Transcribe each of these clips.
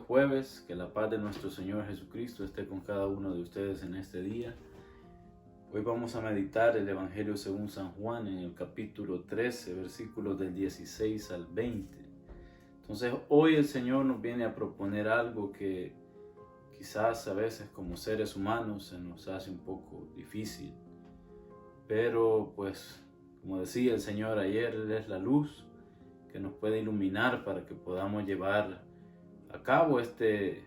jueves, que la paz de nuestro Señor Jesucristo esté con cada uno de ustedes en este día. Hoy vamos a meditar el Evangelio según San Juan en el capítulo 13, versículos del 16 al 20. Entonces hoy el Señor nos viene a proponer algo que quizás a veces como seres humanos se nos hace un poco difícil. Pero pues, como decía el Señor ayer, Él es la luz que nos puede iluminar para que podamos llevar a cabo este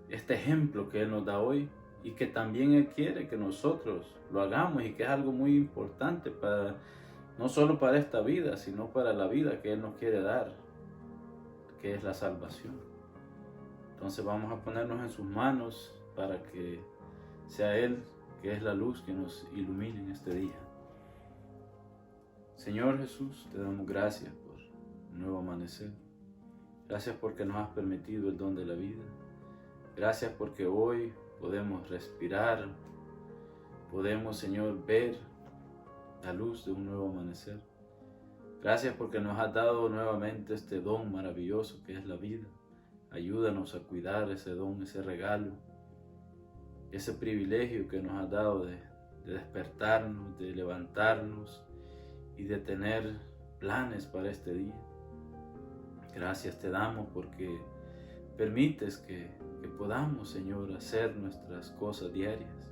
ejemplo que Él nos da hoy, y que también Él quiere que nosotros lo hagamos, y que es algo muy importante para no solo para esta vida, sino para la vida que Él nos quiere dar, que es la salvación. Entonces vamos a ponernos en sus manos para que sea Él, que es la luz, que nos ilumine en este día. Señor Jesús, te damos gracias por un nuevo amanecer. Gracias porque nos has permitido el don de la vida. Gracias porque hoy podemos respirar, podemos, Señor, ver la luz de un nuevo amanecer. Gracias porque nos has dado nuevamente este don maravilloso que es la vida. Ayúdanos a cuidar ese don, ese regalo, ese privilegio que nos has dado de despertarnos, de levantarnos y de tener planes para este día. Gracias te damos porque permites que podamos, Señor, hacer nuestras cosas diarias.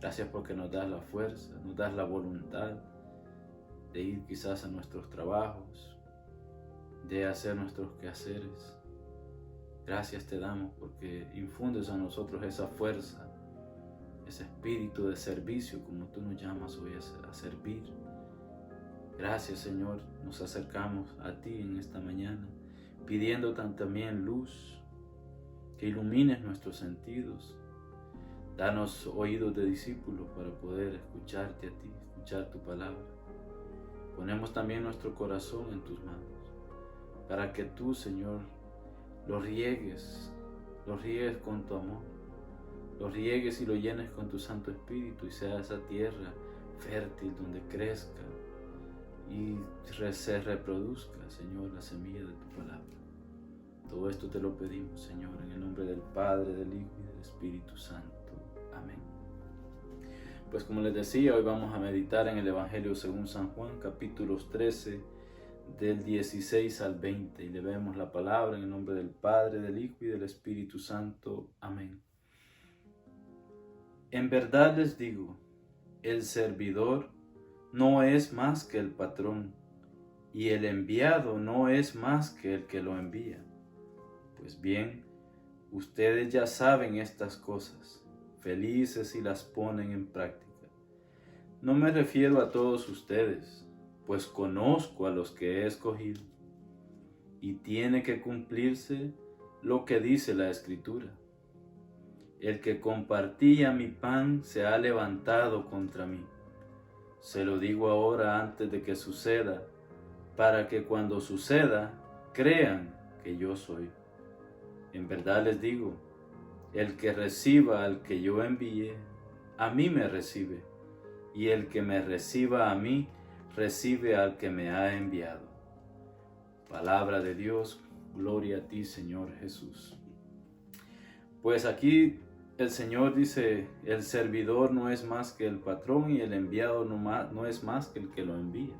Gracias porque nos das la fuerza, nos das la voluntad de ir quizás a nuestros trabajos, de hacer nuestros quehaceres. Gracias te damos porque infundes a nosotros esa fuerza, ese espíritu de servicio, como tú nos llamas hoy a servir. Gracias, Señor, nos acercamos a ti en esta mañana, pidiendo también luz, que ilumines nuestros sentidos. Danos oídos de discípulos para poder escucharte a ti, escuchar tu palabra. Ponemos también nuestro corazón en tus manos, para que tú, Señor, lo riegues con tu amor, lo riegues y lo llenes con tu Santo Espíritu, y sea esa tierra fértil donde crezca y se reproduzca, Señor, la semilla de tu palabra. Todo esto te lo pedimos, Señor, en el nombre del Padre, del Hijo y del Espíritu Santo. Amén. Pues como les decía, hoy vamos a meditar en el Evangelio según San Juan, capítulos 13, del 16 al 20. Y le vemos la palabra en el nombre del Padre, del Hijo y del Espíritu Santo. Amén. En verdad les digo, el servidor no es más que el patrón, y el enviado no es más que el que lo envía. Pues bien, ustedes ya saben estas cosas, felices si las ponen en práctica. No me refiero a todos ustedes, pues conozco a los que he escogido, y tiene que cumplirse lo que dice la Escritura. El que compartía mi pan se ha levantado contra mí. Se lo digo ahora antes de que suceda, para que cuando suceda crean que yo soy. En verdad les digo, el que reciba al que yo envié, a mí me recibe, y el que me reciba a mí, recibe al que me ha enviado. Palabra de Dios, gloria a ti, Señor Jesús. Pues aquí el Señor dice, el servidor no es más que el patrón, y el enviado no es más que el que lo envía.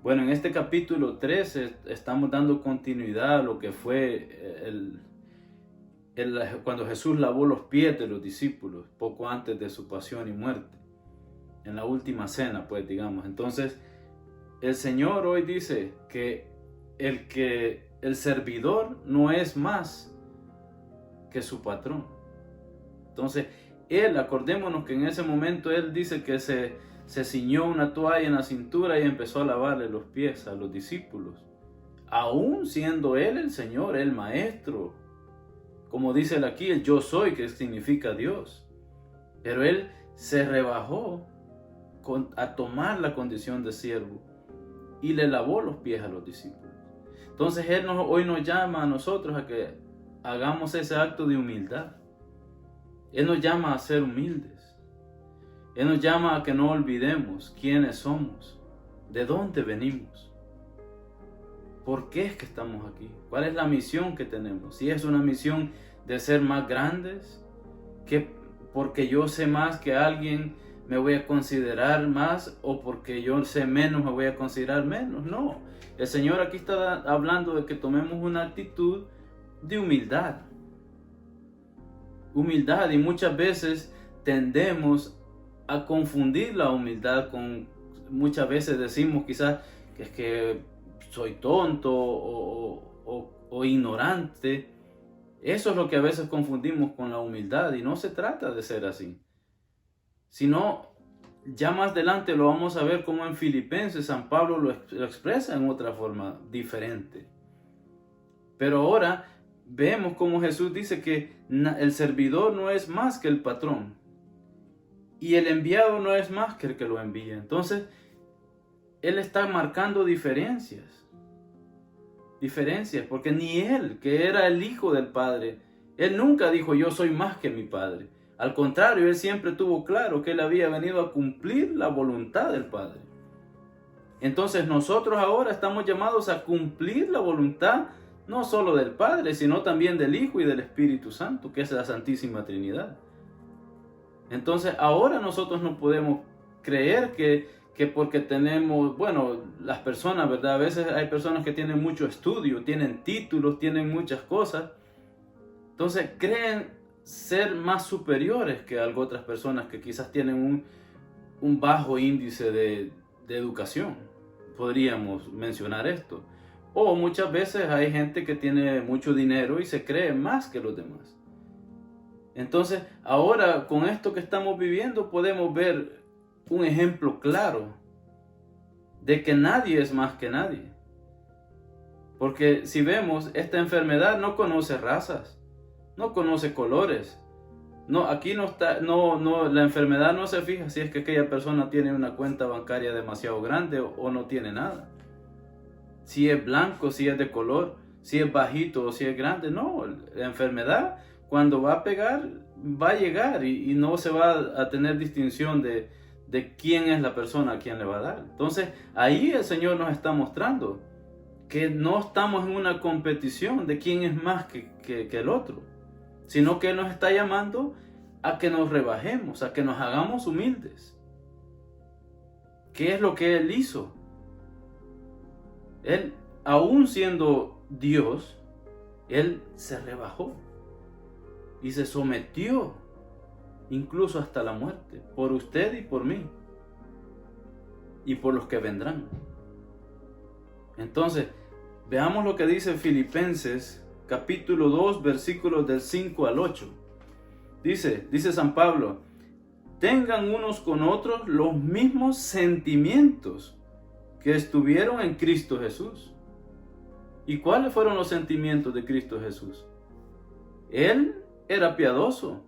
Bueno, en este capítulo 13 estamos dando continuidad a lo que fue cuando Jesús lavó los pies de los discípulos, poco antes de su pasión y muerte, en la última cena, pues digamos. Entonces, el Señor hoy dice que el servidor no es más que su patrón. Entonces, acordémonos que en ese momento Él dice que se ciñó una toalla en la cintura y empezó a lavarle los pies a los discípulos, aún siendo Él el Señor, el Maestro, como dice Él aquí, el yo soy, que significa Dios. Pero Él se rebajó a tomar la condición de siervo y le lavó los pies a los discípulos. Entonces Él hoy nos llama a nosotros a que hagamos ese acto de humildad. Él nos llama a ser humildes. Él nos llama a que no olvidemos quiénes somos, de dónde venimos. ¿por qué es que estamos aquí? ¿Cuál es la misión que tenemos? Si es una misión de ser más grandes, que porque yo sé más que alguien me voy a considerar más, o porque yo sé menos me voy a considerar menos. No, el Señor aquí está hablando de que tomemos una actitud de humildad. Humildad, y muchas veces tendemos a confundir la humildad con, muchas veces decimos quizás que es que soy tonto o ignorante. Eso es lo que a veces confundimos con la humildad, y no se trata de ser así. Sino, ya más adelante lo vamos a ver como en Filipenses San Pablo lo expresa en otra forma diferente. Pero ahora vemos como Jesús dice que el servidor no es más que el patrón, y el enviado no es más que el que lo envía. Entonces, Él está marcando diferencias, porque ni Él, que era el Hijo del Padre, Él nunca dijo yo soy más que mi Padre. Al contrario, Él siempre tuvo claro que Él había venido a cumplir la voluntad del Padre. Entonces nosotros ahora estamos llamados a cumplir la voluntad no solo del Padre, sino también del Hijo y del Espíritu Santo, que es la Santísima Trinidad. Entonces ahora nosotros no podemos creer que porque tenemos, bueno, las personas, ¿verdad? A veces hay personas que tienen mucho estudio, tienen títulos, tienen muchas cosas. Entonces creen ser más superiores que otras personas que quizás tienen un bajo índice de educación. Podríamos mencionar esto. O muchas veces hay gente que tiene mucho dinero y se cree más que los demás. Entonces, ahora con esto que estamos viviendo podemos ver un ejemplo claro de que nadie es más que nadie. Porque si vemos, esta enfermedad no conoce razas, no conoce colores. No, aquí no está, la enfermedad no se fija si es que aquella persona tiene una cuenta bancaria demasiado grande o no tiene nada. Si es blanco, si es de color, si es bajito o si es grande. No, la enfermedad cuando va a pegar, va a llegar y no se va a tener distinción de quién es la persona a quien le va a dar. Entonces, ahí el Señor nos está mostrando que no estamos en una competición de quién es más que el otro, sino que Él nos está llamando a que nos rebajemos, a que nos hagamos humildes. ¿Qué es lo que Él hizo? Él, aún siendo Dios, Él se rebajó y se sometió incluso hasta la muerte, por usted y por mí, y por los que vendrán. Entonces, veamos lo que dice Filipenses capítulo 2, versículos del 5 al 8. Dice San Pablo: tengan unos con otros los mismos sentimientos que estuvieron en Cristo Jesús. ¿Y cuáles fueron los sentimientos de Cristo Jesús? Él era piadoso.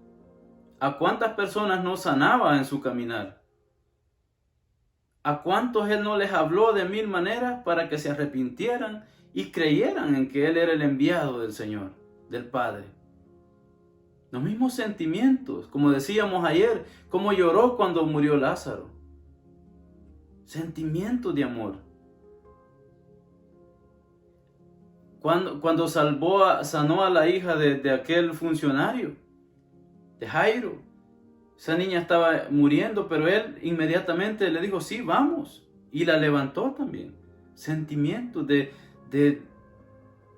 ¿A cuántas personas no sanaba en su caminar? ¿A cuántos Él no les habló de mil maneras para que se arrepintieran y creyeran en que Él era el enviado del Señor, del Padre? Los mismos sentimientos, como decíamos ayer, como lloró cuando murió Lázaro. Sentimientos de amor. Cuando sanó a la hija de aquel funcionario, de Jairo. Esa niña estaba muriendo, pero él inmediatamente le dijo, sí, vamos. Y la levantó también. Sentimientos de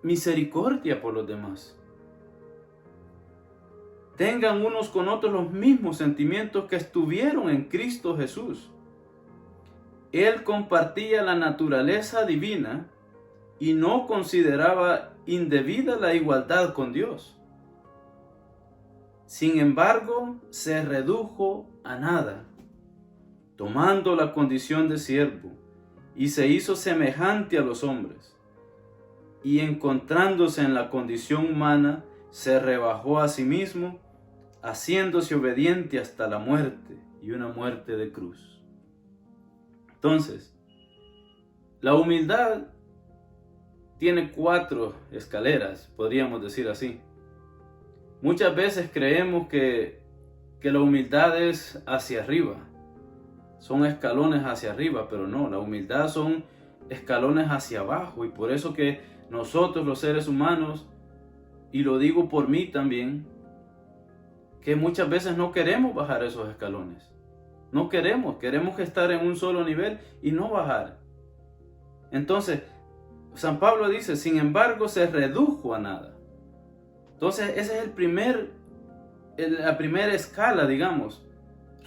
misericordia por los demás. Tengan unos con otros los mismos sentimientos que estuvieron en Cristo Jesús. Él compartía la naturaleza divina y no consideraba indebida la igualdad con Dios. Sin embargo, se redujo a nada, tomando la condición de siervo, y se hizo semejante a los hombres. Y encontrándose en la condición humana, se rebajó a sí mismo, haciéndose obediente hasta la muerte, y una muerte de cruz. Entonces, la humildad tiene 4 escaleras, podríamos decir así. Muchas veces creemos que la humildad es hacia arriba, son escalones hacia arriba, pero no, la humildad son escalones hacia abajo, y por eso que nosotros los seres humanos, y lo digo por mí también, que muchas veces no queremos bajar esos escalones. No queremos estar en un solo nivel y no bajar. Entonces, San Pablo dice, sin embargo, se redujo a nada. Entonces, esa es la primera escala, digamos,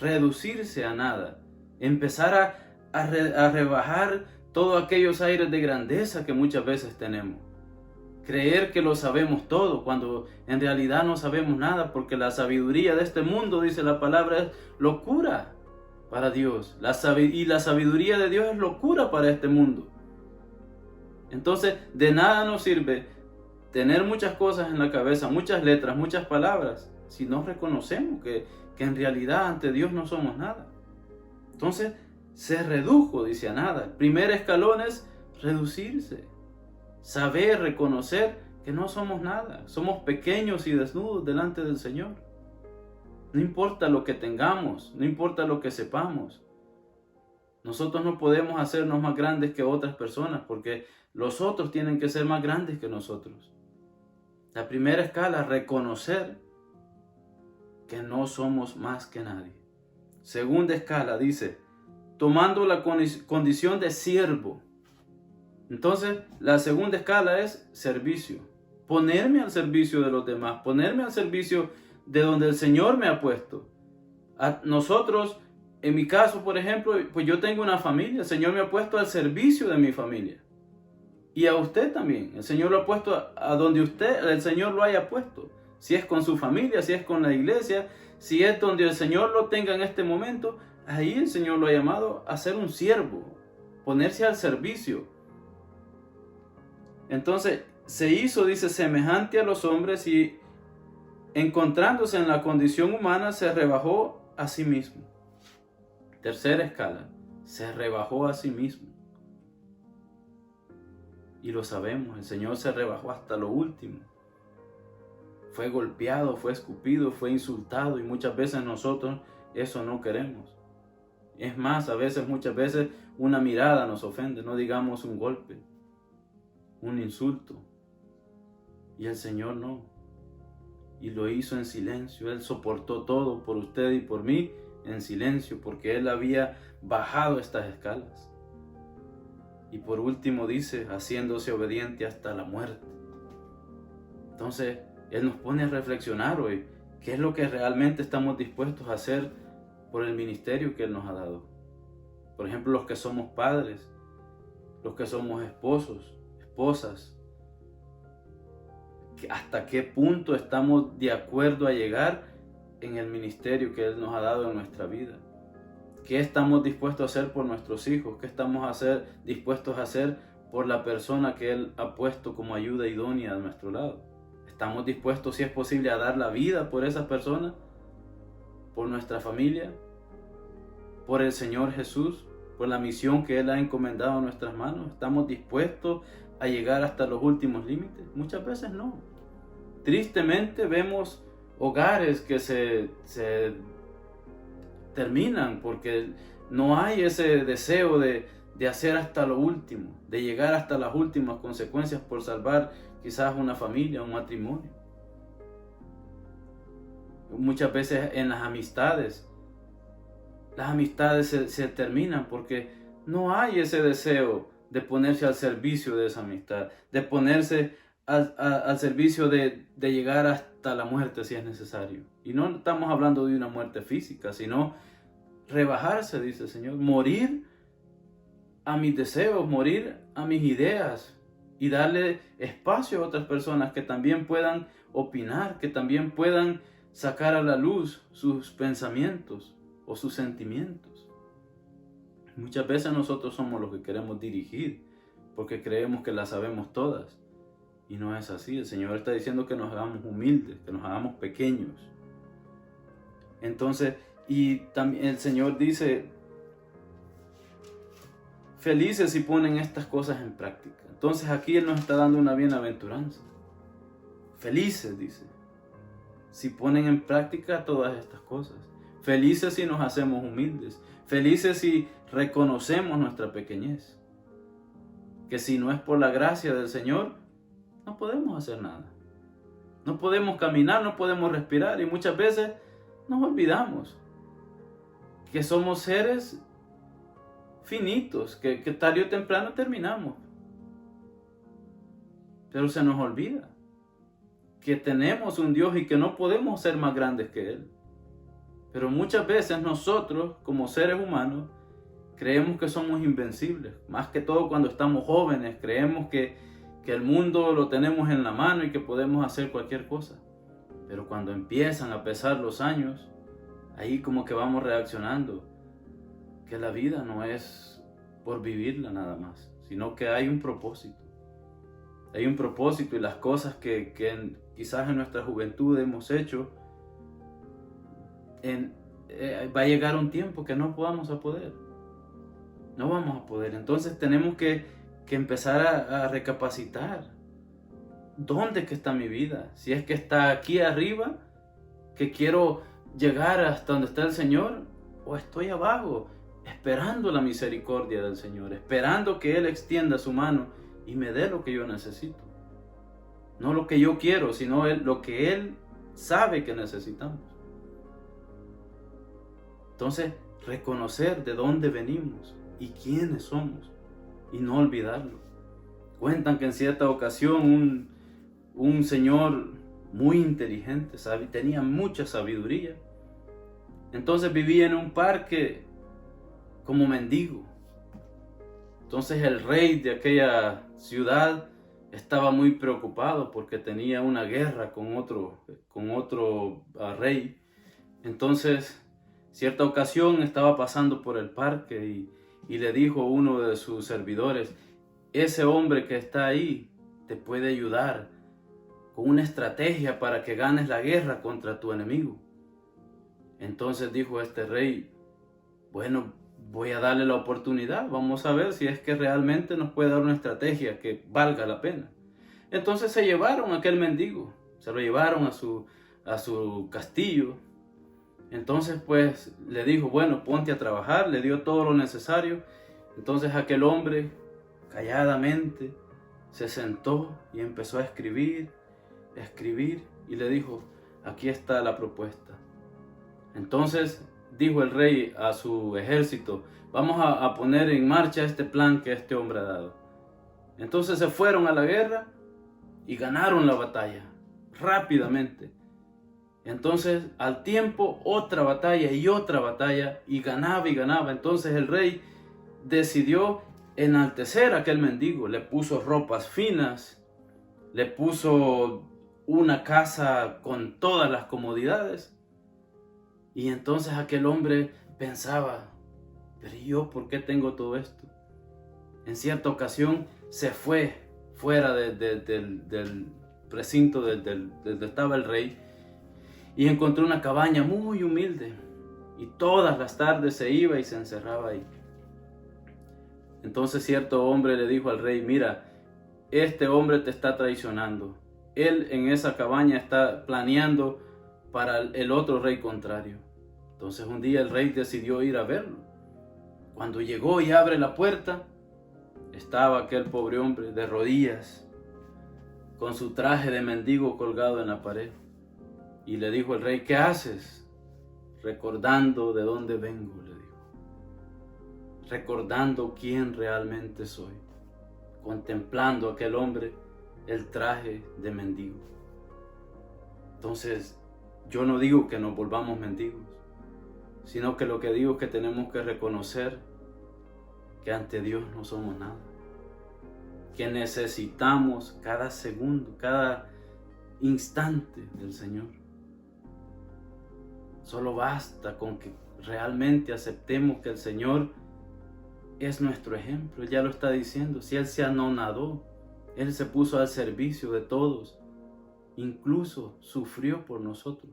reducirse a nada. Empezar a rebajar todos aquellos aires de grandeza que muchas veces tenemos. Creer que lo sabemos todo, cuando en realidad no sabemos nada, porque la sabiduría de este mundo, dice la palabra, es locura para Dios. Y la sabiduría de Dios es locura para este mundo. Entonces, de nada nos sirve tener muchas cosas en la cabeza, muchas letras, muchas palabras, si no reconocemos que en realidad ante Dios no somos nada. Entonces, se redujo, dice, a nada. El primer escalón es reducirse. Saber, reconocer que no somos nada. Somos pequeños y desnudos delante del Señor. No importa lo que tengamos, no importa lo que sepamos. Nosotros no podemos hacernos más grandes que otras personas, porque los otros tienen que ser más grandes que nosotros. La primera escala, reconocer que no somos más que nadie. Segunda escala, dice, tomando la condición de siervo. Entonces, la segunda escala es servicio. Ponerme al servicio de los demás, ponerme al servicio de donde el Señor me ha puesto. A nosotros, en mi caso, por ejemplo, pues yo tengo una familia, el Señor me ha puesto al servicio de mi familia. Y a usted también, el Señor lo ha puesto a donde el Señor lo haya puesto. Si es con su familia, si es con la iglesia, si es donde el Señor lo tenga en este momento, ahí el Señor lo ha llamado a ser un siervo, ponerse al servicio. Entonces, se hizo, dice, semejante a los hombres y encontrándose en la condición humana, se rebajó a sí mismo. Tercera escala, se rebajó a sí mismo. Y lo sabemos, el Señor se rebajó hasta lo último. Fue golpeado, fue escupido, fue insultado, y muchas veces nosotros eso no queremos. Es más, muchas veces una mirada nos ofende, no digamos un golpe, un insulto. Y el Señor no. Y lo hizo en silencio. Él soportó todo por usted y por mí en silencio, porque Él había bajado estas escalas. Y por último dice, haciéndose obediente hasta la muerte. Entonces, Él nos pone a reflexionar hoy, ¿qué es lo que realmente estamos dispuestos a hacer por el ministerio que Él nos ha dado? Por ejemplo, los que somos padres, los que somos esposos, esposas, ¿hasta qué punto estamos de acuerdo a llegar en el ministerio que Él nos ha dado en nuestra vida? ¿Qué estamos dispuestos a hacer por nuestros hijos? ¿Qué estamos dispuestos a hacer por la persona que Él ha puesto como ayuda idónea a nuestro lado? ¿Estamos dispuestos, si es posible, a dar la vida por esas personas? ¿Por nuestra familia? ¿Por el Señor Jesús? ¿Por la misión que Él ha encomendado a nuestras manos? ¿Estamos dispuestos a llegar hasta los últimos límites? Muchas veces no. Tristemente vemos hogares que se terminan porque no hay ese deseo de hacer hasta lo último, de llegar hasta las últimas consecuencias por salvar quizás una familia, un matrimonio. Muchas veces en las amistades se terminan porque no hay ese deseo de ponerse al servicio de esa amistad, de ponerse al servicio de llegar hasta la muerte si es necesario. Y no estamos hablando de una muerte física, sino rebajarse, dice el Señor, morir a mis deseos, morir a mis ideas y darle espacio a otras personas que también puedan opinar, que también puedan sacar a la luz sus pensamientos o sus sentimientos. Muchas veces nosotros somos los que queremos dirigir porque creemos que las sabemos todas. Y no es así. El Señor está diciendo que nos hagamos humildes, que nos hagamos pequeños. Entonces, y también el Señor dice, felices si ponen estas cosas en práctica. Entonces aquí Él nos está dando una bienaventuranza. Felices, dice, si ponen en práctica todas estas cosas. Felices si nos hacemos humildes. Felices si reconocemos nuestra pequeñez. que si no es por la gracia del Señor, no podemos hacer nada. No podemos caminar, no podemos respirar y muchas veces nos olvidamos que somos seres finitos, que tarde o temprano terminamos. Pero se nos olvida que tenemos un Dios y que no podemos ser más grandes que Él. Pero muchas veces nosotros, como seres humanos, creemos que somos invencibles. Más que todo cuando estamos jóvenes, creemos que el mundo lo tenemos en la mano y que podemos hacer cualquier cosa. Pero cuando empiezan a pesar los años, ahí como que vamos reaccionando, que la vida no es por vivirla nada más, sino que hay un propósito. Hay un propósito y las cosas que quizás en nuestra juventud hemos hecho, va a llegar un tiempo que no vamos a poder. No vamos a poder. Entonces tenemos que empezar a recapacitar. ¿Dónde que está mi vida? Si es que está aquí arriba, que quiero llegar hasta donde está el Señor, o estoy abajo, esperando la misericordia del Señor, esperando que Él extienda su mano y me dé lo que yo necesito. No lo que yo quiero, sino lo que Él sabe que necesitamos. Entonces, reconocer de dónde venimos y quiénes somos y no olvidarlo. Cuentan que en cierta ocasión un señor muy inteligente, tenía mucha sabiduría. Entonces vivía en un parque como mendigo. Entonces el rey de aquella ciudad estaba muy preocupado porque tenía una guerra con otro rey. Entonces, cierta ocasión estaba pasando por el parque y le dijo a uno de sus servidores: ese hombre que está ahí te puede ayudar con una estrategia para que ganes la guerra contra tu enemigo. Entonces dijo este rey: bueno, voy a darle la oportunidad, vamos a ver si es que realmente nos puede dar una estrategia que valga la pena. Entonces se llevaron a aquel mendigo, se lo llevaron a su castillo. Entonces pues le dijo: bueno, ponte a trabajar, le dio todo lo necesario. Entonces aquel hombre calladamente se sentó y empezó a escribir y le dijo: aquí está la propuesta. Entonces dijo el rey a su ejército: vamos a poner en marcha este plan que este hombre ha dado. Entonces se fueron a la guerra y ganaron la batalla rápidamente. Entonces al tiempo otra batalla y ganaba. Entonces el rey decidió enaltecer a aquel mendigo, le puso ropas finas, le puso una casa con todas las comodidades. Y entonces aquel hombre pensaba: pero ¿yo por qué tengo todo esto? En cierta ocasión se fue fuera del recinto donde estaba el rey y encontró una cabaña muy humilde y todas las tardes se iba y se encerraba ahí. Entonces cierto hombre le dijo al rey: mira, este hombre te está traicionando. Él en esa cabaña está planeando para el otro rey contrario. Entonces un día el rey decidió ir a verlo. Cuando llegó y abre la puerta, estaba aquel pobre hombre de rodillas, con su traje de mendigo colgado en la pared. Y le dijo el rey: ¿qué haces? Recordando de dónde vengo, le dijo. Recordando quién realmente soy. Contemplando a aquel hombre el traje de mendigo. Entonces, yo no digo que nos volvamos mendigos, sino que lo que digo es que tenemos que reconocer que ante Dios no somos nada, que necesitamos cada segundo, cada instante del Señor. Solo basta con que realmente aceptemos que el Señor es nuestro ejemplo. Él ya lo está diciendo. Si Él se anonadó, Él se puso al servicio de todos, incluso sufrió por nosotros,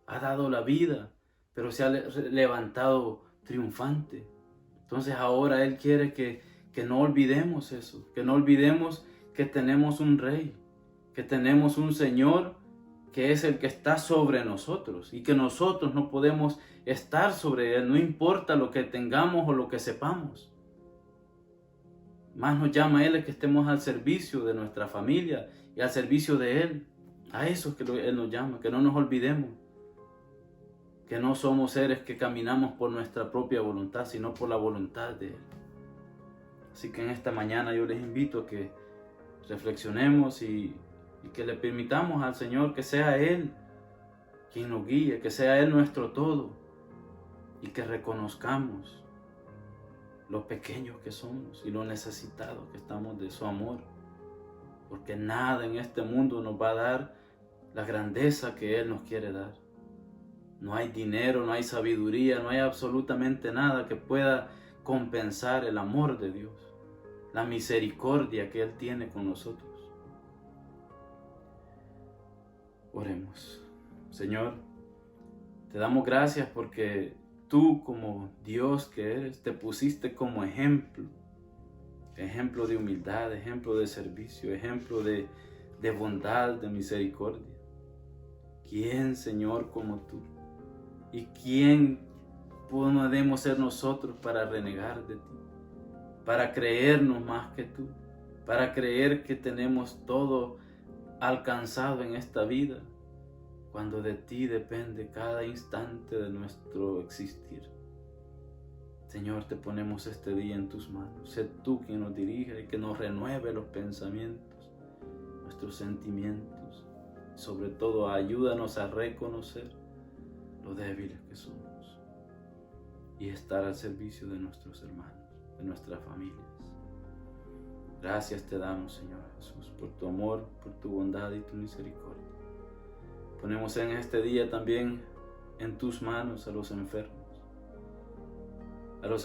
ha dado la vida, pero se ha levantado triunfante. Entonces ahora Él quiere que no olvidemos eso, que no olvidemos que tenemos un Rey, que tenemos un Señor que es el que está sobre nosotros y que nosotros no podemos estar sobre Él, no importa lo que tengamos o lo que sepamos. Más nos llama Él es que estemos al servicio de nuestra familia y al servicio de Él. A eso es que Él nos llama, que no nos olvidemos que no somos seres que caminamos por nuestra propia voluntad, sino por la voluntad de Él. Así que en esta mañana yo les invito a que reflexionemos y que le permitamos al Señor que sea Él quien nos guíe, que sea Él nuestro todo, y que reconozcamos lo pequeños que somos y lo necesitados que estamos de su amor, porque nada en este mundo nos va a dar la grandeza que Él nos quiere dar. No hay dinero, no hay sabiduría, no hay absolutamente nada que pueda compensar el amor de Dios, la misericordia que Él tiene con nosotros. Oremos. Señor, te damos gracias porque tú, como Dios que eres, te pusiste como ejemplo de humildad, ejemplo de servicio, ejemplo de bondad, de misericordia. ¿Quién, Señor, como tú? ¿Y quién podemos ser nosotros para renegar de ti? Para creernos más que tú, para creer que tenemos todo alcanzado en esta vida, cuando de ti depende cada instante de nuestro existir. Señor, te ponemos este día en tus manos. Sé tú quien nos dirija y que nos renueve los pensamientos, nuestros sentimientos. Sobre todo, ayúdanos a reconocer lo débiles que somos y estar al servicio de nuestros hermanos, de nuestras familias. Gracias te damos, Señor Jesús, por tu amor, por tu bondad y tu misericordia. Ponemos en este día también en tus manos a los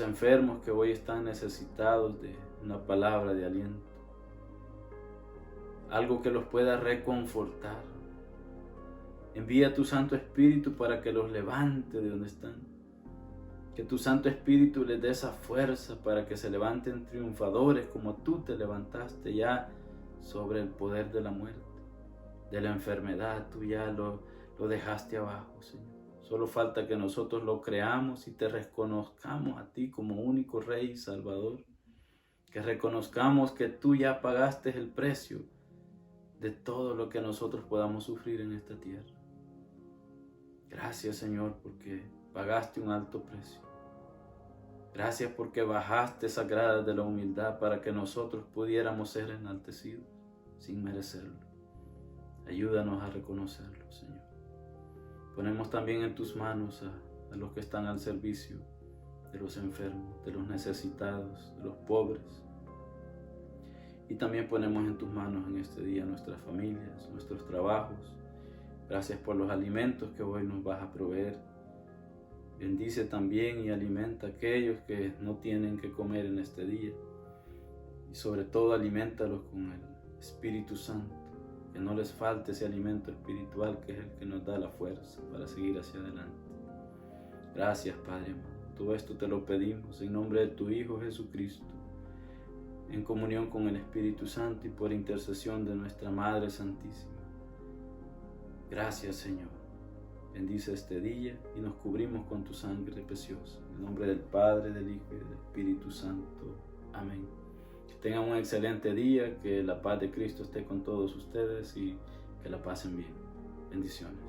enfermos que hoy están necesitados de una palabra de aliento, algo que los pueda reconfortar. Envía tu Santo Espíritu para que los levante de donde están, que tu Santo Espíritu les dé esa fuerza para que se levanten triunfadores como tú te levantaste ya sobre el poder de la muerte, de la enfermedad. Tú ya lo dejaste abajo, Señor. Solo falta que nosotros lo creamos y te reconozcamos a ti como único Rey y Salvador. Que reconozcamos que tú ya pagaste el precio de todo lo que nosotros podamos sufrir en esta tierra. Gracias, Señor, porque pagaste un alto precio. Gracias porque bajaste esas gradas de la humildad para que nosotros pudiéramos ser enaltecidos sin merecerlo. Ayúdanos a reconocerlo, Señor. Ponemos también en tus manos a los que están al servicio de los enfermos, de los necesitados, de los pobres. Y también ponemos en tus manos en este día nuestras familias, nuestros trabajos. Gracias por los alimentos que hoy nos vas a proveer. Bendice también y alimenta a aquellos que no tienen que comer en este día. Y sobre todo alimentalos con el Espíritu Santo. Que no les falte ese alimento espiritual que es el que nos da la fuerza para seguir hacia adelante. Gracias, Padre amado. Todo esto te lo pedimos en nombre de tu Hijo Jesucristo, en comunión con el Espíritu Santo y por intercesión de nuestra Madre Santísima. Gracias, Señor. Bendice este día y nos cubrimos con tu sangre preciosa. En nombre del Padre, del Hijo y del Espíritu Santo. Amén. Que tengan un excelente día, que la paz de Cristo esté con todos ustedes y que la pasen bien. Bendiciones.